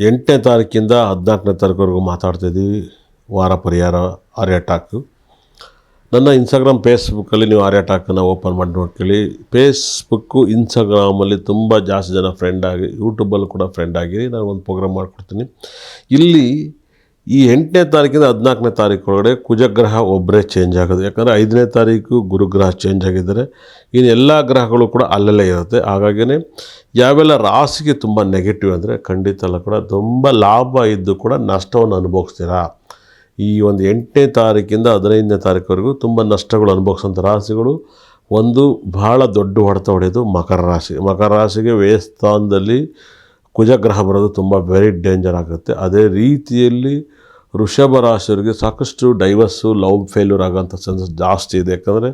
8ನೇ ತಾರೀಕಿಂದ 14ನೇ ತಾರೀಕುವರೆಗೂ ಮಾತಾಡ್ತಾಯಿದ್ದೀವಿ. ವಾರ ಪರಿಹಾರ ಆರ್ಯ ಟಾಕು. ನನ್ನ ಇನ್ಸ್ಟಾಗ್ರಾಮ್ ಫೇಸ್ಬುಕ್ಕಲ್ಲಿ ನೀವು ಆರ್ಯ ಟಾಕನ್ನು ಓಪನ್ ಮಾಡಿ ನೋಡ್ಕೊಳ್ಳಿ. ಫೇಸ್ಬುಕ್ಕು ಇನ್ಸ್ಟಾಗ್ರಾಮಲ್ಲಿ ತುಂಬ ಜಾಸ್ತಿ ಜನ ಫ್ರೆಂಡ್ ಆಗಿ, ಯೂಟ್ಯೂಬಲ್ಲೂ ಕೂಡ ಫ್ರೆಂಡ್ ಆಗಿರಿ. ನಾನು ಒಂದು ಪ್ರೋಗ್ರಾಮ್ ಮಾಡಿಕೊಡ್ತೀನಿ. ಇಲ್ಲಿ ಈ 8ನೇ ತಾರೀಕಿಂದ 14ನೇ ತಾರೀಕು ಒಳಗಡೆ ಕುಜಗ್ರಹ ಒಬ್ಬರೇ ಚೇಂಜ್ ಆಗೋದು. ಯಾಕಂದರೆ 5ನೇ ತಾರೀಕು ಗುರುಗ್ರಹ ಚೇಂಜ್ ಆಗಿದ್ದಾರೆ. ಇನ್ನು ಎಲ್ಲ ಗ್ರಹಗಳು ಕೂಡ ಅಲ್ಲಲ್ಲೇ ಇರುತ್ತೆ. ಹಾಗಾಗಿಯೇ ಯಾವೆಲ್ಲ ರಾಶಿಗೆ ತುಂಬ ನೆಗೆಟಿವ್ ಅಂದರೆ ಖಂಡಿತ ಎಲ್ಲ ಕೂಡ ತುಂಬ ಲಾಭ ಇದ್ದು ಕೂಡ ನಷ್ಟವನ್ನು ಅನುಭವಿಸ್ತೀರಾ. ಈ ಒಂದು 8ನೇ ತಾರೀಕಿಂದ 15ನೇ ತಾರೀಕುವರೆಗೂ ತುಂಬ ನಷ್ಟಗಳು ಅನುಭವಿಸೋಂಥ ರಾಶಿಗಳು ಒಂದು ಭಾಳ ದೊಡ್ಡ ಹೊಡೆತ ಹೊಡೆಯೋದು ಮಕರ ರಾಶಿ. ಮಕರ ರಾಶಿಗೆ ವ್ಯಯಸ್ಥಾನದಲ್ಲಿ ಕುಜಗ್ರಹ ಬರೋದು ತುಂಬ ವೆರಿ ಡೇಂಜರ್ ಆಗುತ್ತೆ. ಅದೇ ರೀತಿಯಲ್ಲಿ ವೃಷಭ ರಾಶಿಯವರಿಗೆ ಸಾಕಷ್ಟು ಡೈವರ್ಸು, ಲವ್ ಫೇಲ್ಯೂರ್ ಆಗೋಂಥ ಚಾನ್ಸಸ್ ಜಾಸ್ತಿ ಇದೆ. ಯಾಕಂದರೆ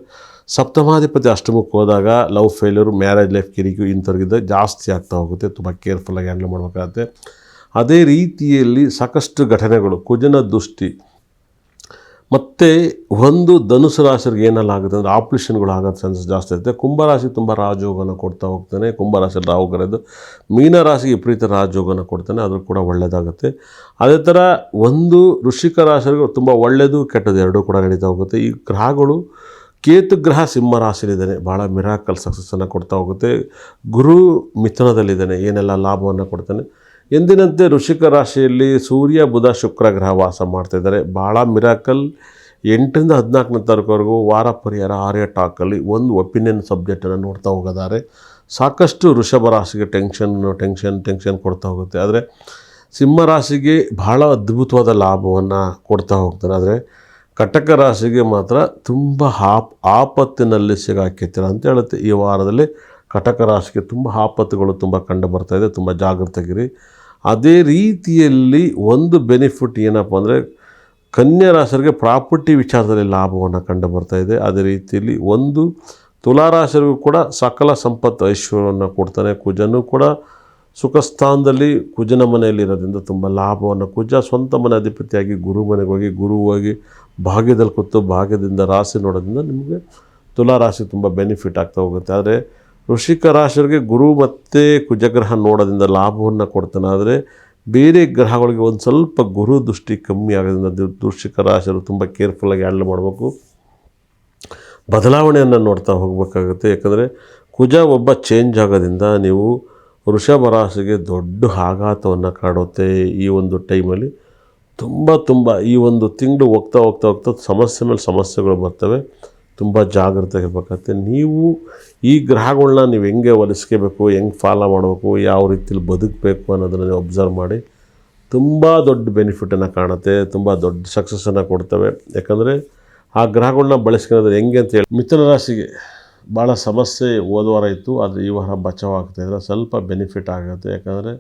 ಸಪ್ತಮಾಧಿಪತಿ ಅಷ್ಟಮಕ್ಕೆ ಹೋದಾಗ ಲವ್ ಫೇಲ್ಯೂರ್, ಮ್ಯಾರೇಜ್ ಲೈಫ್ ಕಿರಿಕು ಇಂಥವ್ರಿಗಿದ್ದ ಜಾಸ್ತಿ ಆಗ್ತಾ ಹೋಗುತ್ತೆ. ತುಂಬ ಕೇರ್ಫುಲ್ಲಾಗಿ ಹ್ಯಾಂಡಲ್ ಮಾಡಬೇಕಾಗತ್ತೆ. ಅದೇ ರೀತಿಯಲ್ಲಿ ಸಾಕಷ್ಟು ಘಟನೆಗಳು, ಕುಜನ ದೃಷ್ಟಿ ಮತ್ತು ಒಂದು ಧನುಸು ರಾಶಿಯವ್ರಿಗೆ ಏನೆಲ್ಲ ಆಗುತ್ತೆ ಅಂದರೆ ಆಪ್ರೇಷನ್ಗಳು ಆಗೋ ಚಾನ್ಸಸ್ ಜಾಸ್ತಿ ಇರುತ್ತೆ. ಕುಂಭರಾಶಿ ತುಂಬ ರಾಜಯೋಗನ ಕೊಡ್ತಾ ಹೋಗ್ತಾನೆ. ಕುಂಭರಾಶಿಯಲ್ಲಿ ರಾಹು ಕರೆದು ಮೀನರಾಶಿಗೆ ವಿಪರೀತ ರಾಜಯೋಗನ ಕೊಡ್ತಾನೆ. ಅದು ಕೂಡ ಒಳ್ಳೆಯದಾಗುತ್ತೆ. ಅದೇ ಥರ ಒಂದು ವೃಶ್ಚಿಕ ರಾಶಿಯವರಿಗೆ ತುಂಬ ಒಳ್ಳೆಯದು ಕೆಟ್ಟದ್ದು ಎರಡೂ ಕೂಡ ನಡೀತಾ ಹೋಗುತ್ತೆ. ಈ ಗ್ರಹಗಳು ಕೇತು ಗ್ರಹ ಸಿಂಹ ರಾಶಿಯಲ್ಲಿದ್ದಾನೆ, ಭಾಳ ಮಿರಾಕಲ್ ಸಕ್ಸಸ್ಸನ್ನು ಕೊಡ್ತಾ ಹೋಗುತ್ತೆ. ಗುರು ಮಿಥುನದಲ್ಲಿದ್ದಾನೆ, ಏನೆಲ್ಲ ಲಾಭವನ್ನು ಕೊಡ್ತಾನೆ. ಎಂದಿನಂತೆ ವೃಶ್ಚಿಕ ರಾಶಿಯಲ್ಲಿ ಸೂರ್ಯ, ಬುಧ, ಶುಕ್ರ ಗ್ರಹ ವಾಸ ಮಾಡ್ತಾಯಿದ್ದಾರೆ. ಭಾಳ ಮಿರಾಕಲ್. 8ರಿಂದ 14ನೇ ತಾರೀಕುವರೆಗೂ ವಾರ ಪರಿಹಾರ ಆರ್ಯ ಟಾಕಲ್ಲಿ ಒಂದು ಒಪಿನಿಯನ್ ಸಬ್ಜೆಕ್ಟನ್ನು ನೋಡ್ತಾ ಹೋಗೋದಾರೆ ಸಾಕಷ್ಟು ವೃಷಭ ರಾಶಿಗೆ ಟೆನ್ಷನ್ ಕೊಡ್ತಾ ಹೋಗುತ್ತೆ. ಆದರೆ ಸಿಂಹ ರಾಶಿಗೆ ಭಾಳ ಅದ್ಭುತವಾದ ಲಾಭವನ್ನು ಕೊಡ್ತಾ ಹೋಗ್ತಾನೆ. ಆದರೆ ಕಟಕ ರಾಶಿಗೆ ಮಾತ್ರ ತುಂಬ ಆಪತ್ತಿನಲ್ಲಿ ಸಿಗಾಕಿರ್ತೀರ ಅಂತ ಹೇಳುತ್ತೆ. ಈ ವಾರದಲ್ಲಿ ಕಟಕ ರಾಶಿಗೆ ತುಂಬ ಆಪತ್ತುಗಳು ತುಂಬ ಕಂಡು ಬರ್ತಾಯಿದೆ. ತುಂಬ ಜಾಗೃತಗಿರಿ. ಅದೇ ರೀತಿಯಲ್ಲಿ ಒಂದು ಬೆನಿಫಿಟ್ ಏನಪ್ಪ ಅಂದರೆ ಕನ್ಯಾ ರಾಶಿಯವರಿಗೆ ಪ್ರಾಪರ್ಟಿ ವಿಚಾರದಲ್ಲಿ ಲಾಭವನ್ನು ಕಂಡು ಬರ್ತಾಯಿದೆ. ಅದೇ ರೀತಿಯಲ್ಲಿ ಒಂದು ತುಲಾರಾಶಿಯವರಿಗೂ ಕೂಡ ಸಕಲ ಸಂಪತ್ತು ಐಶ್ವರ್ಯವನ್ನು ಕೊಡ್ತಾನೆ. ಕುಜನೂ ಕೂಡ ಸುಖಸ್ಥಾನದಲ್ಲಿ ಕುಜನ ಮನೆಯಲ್ಲಿರೋದ್ರಿಂದ ತುಂಬ ಲಾಭವನ್ನು, ಕುಜ ಸ್ವಂತ ಮನೆ ಅಧಿಪತಿಯಾಗಿ ಗುರು ಮನೆಗೆ ಹೋಗಿ ಭಾಗ್ಯದಲ್ಲಿ ಕೂತು ಭಾಗ್ಯದಿಂದ ರಾಶಿ ನೋಡೋದ್ರಿಂದ ನಿಮಗೆ ತುಲಾರಾಶಿ ತುಂಬ ಬೆನಿಫಿಟ್ ಆಗ್ತಾ ಹೋಗುತ್ತೆ. ಆದರೆ ವೃಶ್ಚಿಕ ರಾಶಿಯವರಿಗೆ ಗುರು ಮತ್ತು ಕುಜಗ್ರಹ ನೋಡೋದ್ರಿಂದ ಲಾಭವನ್ನು ಕೊಡ್ತಾನೆ. ಆದರೆ ಬೇರೆ ಗ್ರಹಗಳಿಗೆ ಒಂದು ಸ್ವಲ್ಪ ಗುರು ದೃಷ್ಟಿ ಕಮ್ಮಿ ಆಗೋದ್ರಿಂದ ವೃಶ್ಚಿಕ ರಾಶಿಯವರು ತುಂಬ ಕೇರ್ಫುಲ್ಲಾಗಿ ಹ್ಯಾಂಡಲ್ ಮಾಡಬೇಕು. ಬದಲಾವಣೆಯನ್ನು ನೋಡ್ತಾ ಹೋಗಬೇಕಾಗುತ್ತೆ. ಯಾಕಂದರೆ ಕುಜ ಒಬ್ಬ ಚೇಂಜ್ ಆಗೋದ್ರಿಂದ ನೀವು ವೃಷಭ ರಾಶಿಗೆ ದೊಡ್ಡ ಆಘಾತವನ್ನು ಕಾಡುತ್ತೆ. ಈ ಒಂದು ಟೈಮಲ್ಲಿ ತುಂಬ ಈ ಒಂದು ತಿಂಗಳು ಹೋಗ್ತಾ ಸಮಸ್ಯೆ ಮೇಲೆ ಸಮಸ್ಯೆಗಳು ಬರ್ತವೆ. ತುಂಬ ಜಾಗೃತೆಯಾಗಿರ್ಬೇಕಾಗತ್ತೆ. ನೀವು ಈ ಗ್ರಹಗಳನ್ನ ನೀವು ಹೆಂಗೆ ಹೊಲಿಸ್ಕೋಬೇಕು, ಹೆಂಗೆ ಫಾಲೋ ಮಾಡಬೇಕು, ಯಾವ ರೀತಿಲಿ ಬದುಕಬೇಕು ಅನ್ನೋದನ್ನು ನೀವು ಅಬ್ಸರ್ವ್ ಮಾಡಿ ತುಂಬ ದೊಡ್ಡ ಬೆನಿಫಿಟನ್ನು ಕಾಣುತ್ತೆ. ತುಂಬ ದೊಡ್ಡ ಸಕ್ಸಸ್ಸನ್ನು ಕೊಡ್ತವೆ. ಯಾಕಂದರೆ ಆ ಗ್ರಹಗಳನ್ನ ಬಳಸ್ಕೊಳ್ಳೋದು ಹೆಂಗೆ ಅಂತ ಹೇಳಿ ಮಿಥುನ ರಾಶಿಗೆ ಭಾಳ ಸಮಸ್ಯೆ ಹೋದ ವಾರ ಇತ್ತು. ಆದರೆ ಈ ವಾರ ಬಚಾವಾಗ್ತಾಯಿದ್ರೆ ಸ್ವಲ್ಪ ಬೆನಿಫಿಟ್ ಆಗುತ್ತೆ. ಯಾಕಂದರೆ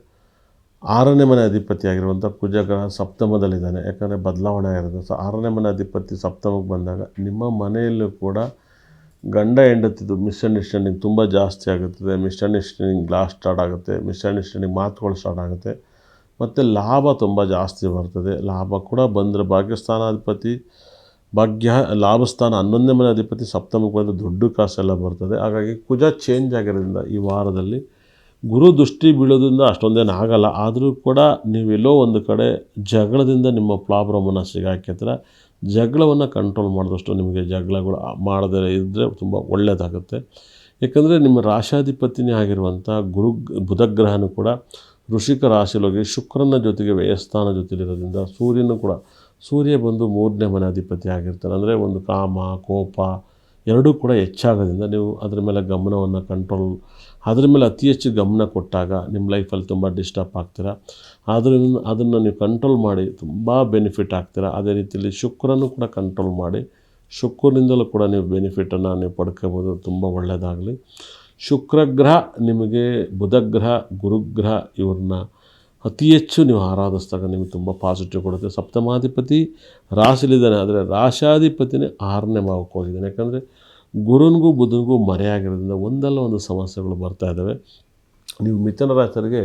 6ನೇ ಮನೆ ಅಧಿಪತಿಯಾಗಿರುವಂಥ ಕುಜಗ್ರಹ ಸಪ್ತಮದಲ್ಲಿದ್ದಾನೆ. ಯಾಕಂದರೆ ಬದಲಾವಣೆ ಆಗಿರುತ್ತೆ. 6ನೇ ಮನೆ ಅಧಿಪತಿ ಸಪ್ತಮಕ್ಕೆ ಬಂದಾಗ ನಿಮ್ಮ ಮನೆಯಲ್ಲೂ ಕೂಡ ಗಂಡ ಹೆಂಡತಿದ್ದು ಮಿಸ್ಅಂಡರ್ಸ್ಟ್ಯಾಂಡಿಂಗ್ ತುಂಬ ಜಾಸ್ತಿ ಆಗುತ್ತದೆ. ಮಿಸ್ಅಂಡರ್ಸ್ಟ್ಯಾಂಡಿಂಗ್ ಸ್ಟಾರ್ಟ್ ಆಗುತ್ತೆ. ಮಿಸ್ಅಂಡರ್ಸ್ಟ್ಯಾಂಡಿಂಗ್ ಮಾತುಗಳು ಸ್ಟಾರ್ಟ್ ಆಗುತ್ತೆ. ಮತ್ತು ಲಾಭ ತುಂಬ ಜಾಸ್ತಿ ಬರ್ತದೆ. ಲಾಭ ಕೂಡ ಬಂದರೆ ಲಾಭಸ್ಥಾನ 11ನೇ ಮನೆ ಅಧಿಪತಿ ಸಪ್ತಮಕ್ಕೆ ಬಂದರೆ ದುಡ್ಡು ಕಾಸೆಲ್ಲ ಬರ್ತದೆ. ಹಾಗಾಗಿ ಕುಜ ಚೇಂಜ್ ಆಗಿರೋದ್ರಿಂದ ಈ ವಾರದಲ್ಲಿ ಗುರು ದೃಷ್ಟಿ ಬೀಳೋದ್ರಿಂದ ಅಷ್ಟೊಂದೇನು ಆಗಲ್ಲ. ಆದರೂ ಕೂಡ ನೀವೆಲ್ಲೋ ಒಂದು ಕಡೆ ಜಗಳದಿಂದ ನಿಮ್ಮ ಪ್ರಾಬ್ಲಮನ್ನು ಸಿಗಾಕಿದ್ರೆ ಜಗಳವನ್ನು ಕಂಟ್ರೋಲ್ ಮಾಡಿದಷ್ಟು ನಿಮಗೆ ಜಗಳಗಳು ಮಾಡದೇ ಇದ್ದರೆ ತುಂಬ ಒಳ್ಳೆಯದಾಗುತ್ತೆ. ಯಾಕಂದರೆ ನಿಮ್ಮ ರಾಶಾಧಿಪತಿನೇ ಆಗಿರುವಂಥ ಬುಧಗ್ರಹನೂ ಕೂಡ ವೃಶ್ಚಿಕ ರಾಶಿಯೊಳಗೆ ಶುಕ್ರನ ಜೊತೆಗೆ ವ್ಯಯಸ್ಥಾನ ಜೊತೆಲಿರೋದ್ರಿಂದ ಸೂರ್ಯ ಬಂದು 3ನೇ ಮನೆ ಅಧಿಪತಿ ಆಗಿರ್ತಾನೆ. ಅಂದರೆ ಒಂದು ಕಾಮ, ಕೋಪ ಎರಡೂ ಕೂಡ ಹೆಚ್ಚಾಗೋದ್ರಿಂದ ನೀವು ಅದರ ಮೇಲೆ ಗಮನವನ್ನು ಅದರ ಮೇಲೆ ಅತಿ ಹೆಚ್ಚು ಗಮನ ಕೊಟ್ಟಾಗ ನಿಮ್ಮ ಲೈಫಲ್ಲಿ ತುಂಬ ಡಿಸ್ಟರ್ಬ್ ಆಗ್ತೀರ. ಅದನ್ನು ನೀವು ಕಂಟ್ರೋಲ್ ಮಾಡಿ ತುಂಬ ಬೆನಿಫಿಟ್ ಆಗ್ತೀರ. ಅದೇ ರೀತಿಯಲ್ಲಿ ಶುಕ್ರನೂ ಕೂಡ ಕಂಟ್ರೋಲ್ ಮಾಡಿ ಶುಕ್ರನಿಂದಲೂ ಕೂಡ ನೀವು ಬೆನಿಫಿಟನ್ನು ನೀವು ಪಡ್ಕೋಬೋದು. ತುಂಬ ಒಳ್ಳೆಯದಾಗಲಿ. ಶುಕ್ರಗ್ರಹ ನಿಮಗೆ ಬುಧಗ್ರಹ, ಗುರುಗ್ರಹ ಇವ್ರನ್ನ ಅತಿ ಹೆಚ್ಚು ನೀವು ಆರಾಧಿಸಿದಾಗ ನಿಮಗೆ ತುಂಬ ಪಾಸಿಟಿವ್ ಕೊಡುತ್ತೆ. ಸಪ್ತಮಾಧಿಪತಿ ರಾಶಿಲಿದ್ದಾನೆ, ಆದರೆ ರಾಶಾಧಿಪತಿನೇ 6ನೇ ಭಾವಕ್ಕೆ ಹೋಗಿದ್ದಾನೆ. ಯಾಕಂದರೆ ಗುರುನಿಗೂ ಬುಧನಿಗೂ ಮರೆಯಾಗಿರೋದ್ರಿಂದ ಒಂದಲ್ಲ ಒಂದು ಸಮಸ್ಯೆಗಳು ಬರ್ತಾ ಇದ್ದಾವೆ. ನೀವು ಮಿಥುನ ರಾಶಿಯವರಿಗೆ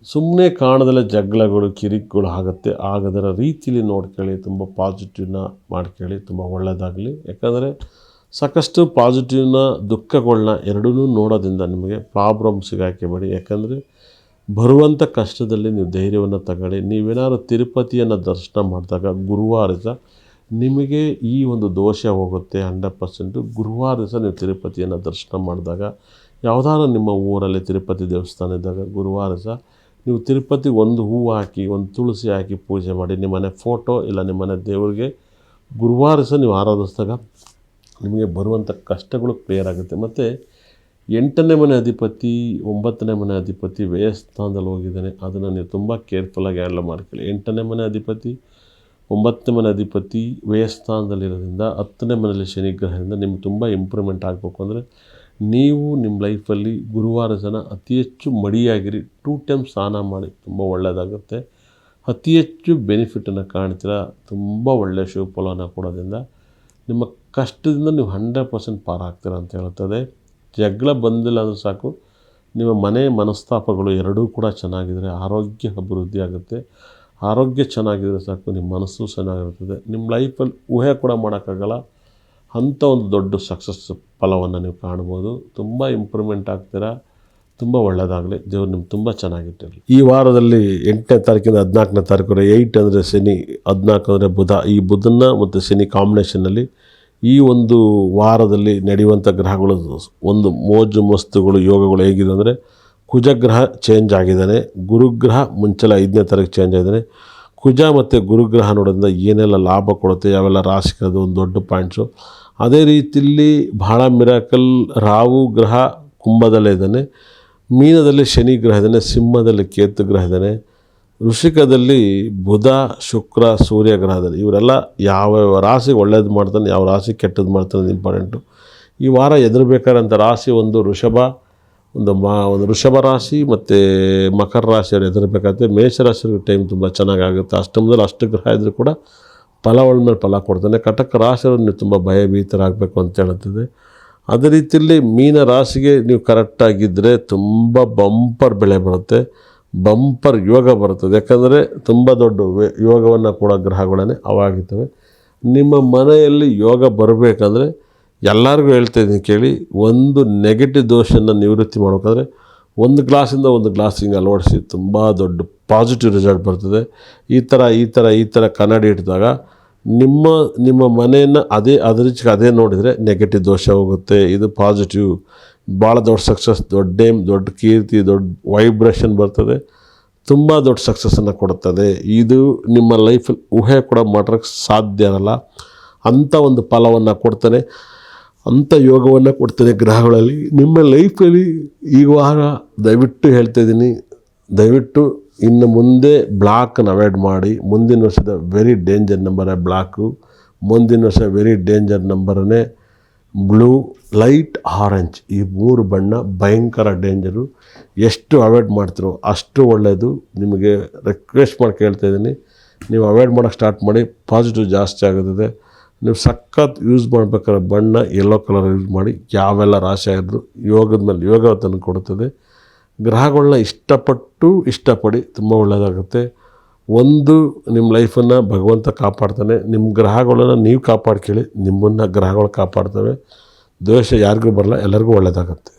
ಸುಮ್ಮನೆ ಕಾಣದಲ್ಲೇ ಜಗಳಗಳು, ಕಿರಿಕುಗಳು ಆಗುತ್ತೆ. ಆಗದರ ರೀತಿಯಲ್ಲಿ ನೋಡ್ಕೊಳ್ಳಿ, ತುಂಬ ಪಾಸಿಟಿವ್ನ ಮಾಡ್ಕೊಳ್ಳಿ, ತುಂಬ ಒಳ್ಳೆಯದಾಗಲಿ. ಯಾಕಂದರೆ ಸಾಕಷ್ಟು ಪಾಸಿಟಿವ್ನ ದುಃಖಗಳನ್ನ ಎರಡೂ ನೋಡೋದ್ರಿಂದ ನಿಮಗೆ ಪ್ರಾಬ್ಲಮ್ ಸಿಗಾಕಬೇಡಿ. ಯಾಕಂದರೆ ಬರುವಂಥ ಕಷ್ಟದಲ್ಲಿ ನೀವು ಧೈರ್ಯವನ್ನು ತಗೊಳ್ಳಿ. ನೀವೇನಾದ್ರು ತಿರುಪತಿಯನ್ನು ದರ್ಶನ ಮಾಡಿದಾಗ ಗುರುವಾರ ದಿವಸ ನಿಮಗೆ ಈ ಒಂದು ದೋಷ ಹೋಗುತ್ತೆ 100%. ಗುರುವಾರ ದಿವಸ ನೀವು ತಿರುಪತಿಯನ್ನು ದರ್ಶನ ಮಾಡಿದಾಗ, ಯಾವುದಾದ್ರು ನಿಮ್ಮ ಊರಲ್ಲಿ ತಿರುಪತಿ ದೇವಸ್ಥಾನ ಇದ್ದಾಗ ಗುರುವಾರ ದಿವಸ ನೀವು ತಿರುಪತಿಗೆ ಒಂದು ಹೂವು ಹಾಕಿ, ಒಂದು ತುಳಸಿ ಹಾಕಿ ಪೂಜೆ ಮಾಡಿ. ನಿಮ್ಮನೆ ಫೋಟೋ ಇಲ್ಲ ನಿಮ್ಮನೆ ದೇವರಿಗೆ ಗುರುವಾರ ದಿವಸ ನೀವು ಆರಾಧಿಸಿದಾಗ ನಿಮಗೆ ಬರುವಂಥ ಕಷ್ಟಗಳು ಕ್ಲಿಯರ್ ಆಗುತ್ತೆ. ಮತ್ತು 8ನೇ ಮನೆ ಅಧಿಪತಿ 9ನೇ ಮನೆ ಅಧಿಪತಿ ವ್ಯಯಸ್ಥಾನದಲ್ಲಿ ಹೋಗಿದ್ದಾನೆ. ಅದನ್ನು ನೀವು ತುಂಬ ಕೇರ್ಫುಲ್ಲಾಗಿ ಹ್ಯಾಂಡಲ್ ಮಾಡ್ಕೊಳ್ಳಿ. 8ನೇ ಮನೆ ಅಧಿಪತಿ 9ನೇ ಮನೆ ಅಧಿಪತಿ ವ್ಯಯಸ್ಥಾನದಲ್ಲಿರೋದ್ರಿಂದ 10ನೇ ಮನೆಯಲ್ಲಿ ಶನಿಗ್ರಹದಿಂದ ನಿಮ್ಗೆ ತುಂಬ ಇಂಪ್ರೂವ್ಮೆಂಟ್ ಆಗಬೇಕು ಅಂದರೆ ನೀವು ನಿಮ್ಮ ಲೈಫಲ್ಲಿ ಗುರುವಾರ ದಿನ ಅತಿ ಹೆಚ್ಚು ಮಡಿಯಾಗಿರಿ. 2 ಟೈಮ್ ಸ್ನಾನ ಮಾಡಿ, ತುಂಬ ಒಳ್ಳೆಯದಾಗುತ್ತೆ. ಅತಿ ಹೆಚ್ಚು ಬೆನಿಫಿಟನ್ನು ಕಾಣ್ತೀರ. ತುಂಬ ಒಳ್ಳೆಯ ಶುಭಫಲವನ್ನು ಕೊಡೋದ್ರಿಂದ ನಿಮ್ಮ ಕಷ್ಟದಿಂದ ನೀವು 100% ಪಾರಾಗ್ತೀರ ಅಂತ ಹೇಳ್ತದೆ. ಜಗಳ ಬಂದಿಲ್ಲ ಅಂದರೂ ಸಾಕು, ನಿಮ್ಮ ಮನೆ ಮನಸ್ತಾಪಗಳು ಎರಡೂ ಕೂಡ ಚೆನ್ನಾಗಿದ್ದರೆ ಆರೋಗ್ಯ ಅಭಿವೃದ್ಧಿ ಆಗುತ್ತೆ. ಆರೋಗ್ಯ ಚೆನ್ನಾಗಿದ್ದರೆ ಸಾಕು, ನಿಮ್ಮ ಮನಸ್ಸು ಚೆನ್ನಾಗಿರ್ತದೆ. ನಿಮ್ಮ ಲೈಫಲ್ಲಿ ಊಹೆ ಕೂಡ ಮಾಡೋಕ್ಕಾಗಲ್ಲ ಅಂಥ ಒಂದು ದೊಡ್ಡ ಸಕ್ಸಸ್ ಫಲವನ್ನು ನೀವು ಕಾಣ್ಬೋದು. ತುಂಬ ಇಂಪ್ರೂವ್ಮೆಂಟ್ ಆಗ್ತೀರಾ. ತುಂಬ ಒಳ್ಳೆಯದಾಗಲಿ. ದೇವ್ರು ನಿಮ್ಗೆ ತುಂಬ ಚೆನ್ನಾಗಿಟ್ಟಿರಲಿ. ಈ ವಾರದಲ್ಲಿ 8ನೇ ತಾರೀಕಿಂದ 14ನೇ ತಾರೀಕು 8 ಅಂದರೆ ಶನಿ, 14 ಅಂದರೆ ಬುಧ. ಈ ಬುಧನ ಮತ್ತು ಶನಿ ಕಾಂಬಿನೇಷನ್ನಲ್ಲಿ ಈ ಒಂದು ವಾರದಲ್ಲಿ ನಡೆಯುವಂಥ ಗ್ರಹಗಳು ಒಂದು ಮೋಜು ಮಸ್ತುಗಳು ಯೋಗಗಳು ಹೇಗಿದೆ ಅಂದರೆ, ಕುಜಗ್ರಹ ಚೇಂಜ್ ಆಗಿದ್ದಾನೆ. ಗುರುಗ್ರಹ ಮುಂಚೆಲ್ಲ 5ನೇ ತಾರೀಕು ಚೇಂಜ್ ಆಗಿದ್ದಾನೆ. ಕುಜ ಮತ್ತು ಗುರುಗ್ರಹ ನೋಡೋದ್ರಿಂದ ಏನೆಲ್ಲ ಲಾಭ ಕೊಡುತ್ತೆ, ಯಾವೆಲ್ಲ ರಾಶಿಗೆ ಅದು ಒಂದು ದೊಡ್ಡ ಪಾಯಿಂಟ್ಸು. ಅದೇ ರೀತಿಯಲ್ಲಿ ಬಹಳ ಮಿರಾಕಲ್ ರಾಹು ಗ್ರಹ ಕುಂಭದಲ್ಲೇ ಇದ್ದಾನೆ, ಮೀನದಲ್ಲಿ ಶನಿ ಗ್ರಹ ಇದ್ದಾನೆ, ಸಿಂಹದಲ್ಲಿ ಕೇತು ಗ್ರಹ ಇದ್ದಾನೆ, ವೃಶ್ಚಿಕದಲ್ಲಿ ಬುಧ ಶುಕ್ರ ಸೂರ್ಯ ಗ್ರಹ ಇದ್ದಾನೆ. ಇವರೆಲ್ಲ ಯಾವ ರಾಶಿಗೆ ಒಳ್ಳೇದು ಮಾಡ್ತಾನೆ, ಯಾವ ರಾಶಿ ಕೆಟ್ಟದ್ದು ಮಾಡ್ತಾನೆ ಇಂಪಾರ್ಟೆಂಟು. ಈ ವಾರ ಹೆದರ್ಬೇಕಾದಂಥ ರಾಶಿ ಒಂದು ವೃಷಭ ರಾಶಿ ಮತ್ತು ಮಕರ ರಾಶಿಯವರು ಹೆದರ್ಬೇಕಾಗುತ್ತೆ. ಮೇಷರಾಶಿಯವ್ರಿಗೆ ಟೈಮ್ ತುಂಬ ಚೆನ್ನಾಗಾಗುತ್ತೆ. ಅಷ್ಟಮದಲ್ಲಿ ಅಷ್ಟು ಗ್ರಹ ಇದ್ದರೂ ಕೂಡ ಫಲಗಳ ಮೇಲೆ ಫಲ ಕೊಡ್ತಾನೆ. ಕಟಕ ರಾಶಿಯವರು ನೀವು ತುಂಬ ಭಯಭೀತರಾಗಬೇಕು ಅಂತ ಹೇಳುತ್ತದೆ. ಅದೇ ರೀತಿಯಲ್ಲಿ ಮೀನ ರಾಶಿಗೆ ನೀವು ಕರೆಕ್ಟಾಗಿದ್ದರೆ ತುಂಬ ಬಂಪರ್ ಬೆಳೆ ಬರುತ್ತೆ, ಬಂಪರ್ ಯೋಗ ಬರುತ್ತದೆ. ಯಾಕಂದರೆ ತುಂಬ ದೊಡ್ಡ ಯೋಗವನ್ನು ಕೊಡೋ ಗ್ರಹಗಳೇ ಅವಾಗಿರ್ತವೆ. ನಿಮ್ಮ ಮನೆಯಲ್ಲಿ ಯೋಗ ಬರಬೇಕಂದ್ರೆ ಎಲ್ಲರಿಗೂ ಹೇಳ್ತಾಯಿದ್ದೀನಿ ಕೇಳಿ, ಒಂದು ನೆಗೆಟಿವ್ ದೋಷನ್ನು ನಿವೃತ್ತಿ ಮಾಡಬೇಕಾದ್ರೆ ಒಂದು ಗ್ಲಾಸಿಂದ ಒಂದು ಗ್ಲಾಸ್ ಹಿಂಗೆ ಅಳವಡಿಸಿ ತುಂಬ ದೊಡ್ಡ ಪಾಸಿಟಿವ್ ರಿಸಲ್ಟ್ ಬರ್ತದೆ. ಈ ಥರ ಕನ್ನಡಿ ಇಟ್ಟಿದಾಗ ನಿಮ್ಮ ಮನೆಯನ್ನು ಅದೇ ನೋಡಿದರೆ ನೆಗೆಟಿವ್ ದೋಷ ಹೋಗುತ್ತೆ. ಇದು ಪಾಸಿಟಿವ್, ಭಾಳ ದೊಡ್ಡ ಸಕ್ಸಸ್, ದೊಡ್ಡ ನೇಮ್, ದೊಡ್ಡ ಕೀರ್ತಿ, ದೊಡ್ಡ ವೈಬ್ರೇಷನ್ ಬರ್ತದೆ, ತುಂಬ ದೊಡ್ಡ ಸಕ್ಸಸ್ಸನ್ನು ಕೊಡುತ್ತದೆ. ಇದು ನಿಮ್ಮ ಲೈಫಲ್ಲಿ ಊಹೆ ಕೂಡ ಮಾಡೋಕ್ಕೆ ಸಾಧ್ಯ ಇರಲ್ಲ. ಅಂಥ ಒಂದು ಫಲವನ್ನು ಕೊಡ್ತಾನೆ, ಅಂಥ ಯೋಗವನ್ನು ಕೊಡ್ತಾನೆ ಗ್ರಹಗಳಲ್ಲಿ ನಿಮ್ಮ ಲೈಫಲ್ಲಿ. ಈ ವಾರ ದಯವಿಟ್ಟು ಹೇಳ್ತಾಯಿದ್ದೀನಿ, ದಯವಿಟ್ಟು ಇನ್ನು ಮುಂದೆ ಬ್ಲಾಕನ್ನು ಅವಾಯ್ಡ್ ಮಾಡಿ. ಮುಂದಿನ ವರ್ಷದ ವೆರಿ ಡೇಂಜರ್ ನಂಬರೇ ಬ್ಲಾಕು, ಮುಂದಿನ ವರ್ಷ ವೆರಿ ಡೇಂಜರ್ ನಂಬರೇ ಬ್ಲೂ, ಲೈಟ್ ಆರೆಂಜ್. ಈ 3 ಬಣ್ಣ ಭಯಂಕರ ಡೇಂಜರು. ಎಷ್ಟು ಅವಾಯ್ಡ್ ಮಾಡ್ತೀರೋ ಅಷ್ಟು ಒಳ್ಳೆಯದು. ನಿಮಗೆ ರಿಕ್ವೆಸ್ಟ್ ಮಾಡಿ ಕೇಳ್ತಾಯಿದ್ದೀನಿ, ನೀವು ಅವಾಯ್ಡ್ ಮಾಡೋಕ್ಕೆ ಸ್ಟಾರ್ಟ್ ಮಾಡಿ, ಪಾಸಿಟಿವ್ ಜಾಸ್ತಿ ಆಗುತ್ತದೆ. ನೀವು ಸಖತ್ ಯೂಸ್ ಮಾಡ್ಬೇಕಾದ್ರೆ ಬಣ್ಣ ಯೆಲ್ಲೋ ಕಲರ್ ಯೂಸ್ ಮಾಡಿ. ಯಾವೆಲ್ಲ ರಾಶಿ ಆಗಿದ್ರು ಯೋಗದ ಮೇಲೆ ಯೋಗ ತಂದು ಕೊಡುತ್ತದೆ. ಗ್ರಹಗಳನ್ನ ಇಷ್ಟಪಡಿ, ತುಂಬ ಒಳ್ಳೆಯದಾಗುತ್ತೆ. ಒಂದು ನಿಮ್ಮ ಲೈಫನ್ನು ಭಗವಂತ ಕಾಪಾಡ್ತಾನೆ. ನಿಮ್ಮ ಗ್ರಹಗಳನ್ನು ನೀವು ಕಾಪಾಡ್ಕೊಳ್ಳಿ, ನಿಮ್ಮನ್ನು ಗ್ರಹಗಳು ಕಾಪಾಡ್ತವೆ. ದ್ವೇಷ ಯಾರಿಗೂ ಬರಲ್ಲ, ಎಲ್ಲರಿಗೂ ಒಳ್ಳೆಯದಾಗುತ್ತೆ.